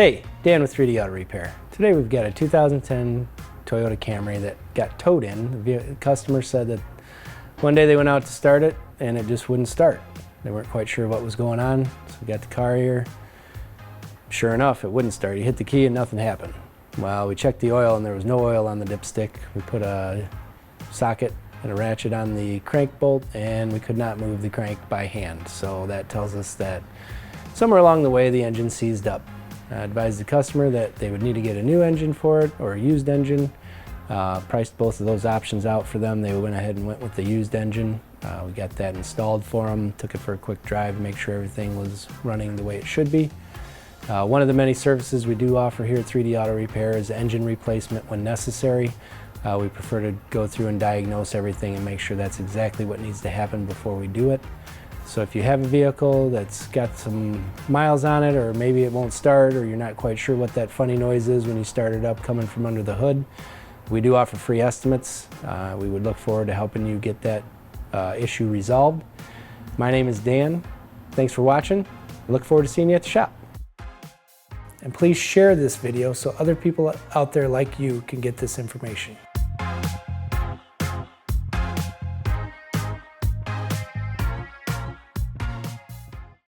Hey, Dan with 3D Auto Repair. Today we've got a 2010 Toyota Camry that got towed in. The customer said that one day they went out to start it and it just wouldn't start. They weren't quite sure what was going on, so we got the car here. Sure enough, it wouldn't start. You hit the key and nothing happened. Well, we checked the oil and there was no oil on the dipstick. We put a socket and a ratchet on the crank bolt and we could not move the crank by hand. So that tells us that somewhere along the way the engine seized up. I advised the customer that they would need to get a new engine for it or a used engine. Priced both of those options out for them. They went ahead and went with the used engine. We got that installed for them, took it for a quick drive to make sure everything was running the way it should be. One of the many services we do offer here at 3D Auto Repair is engine replacement when necessary. We prefer to go through and diagnose everything and make sure that's exactly what needs to happen before we do it. So if you have a vehicle that's got some miles on it, or maybe it won't start, or you're not quite sure what that funny noise is when you start it up coming from under the hood, we do offer free estimates. We would look forward to helping you get that issue resolved. My name is Dan. Thanks for watching. I look forward to seeing you at the shop. And please share this video so other people out there like you can get this information.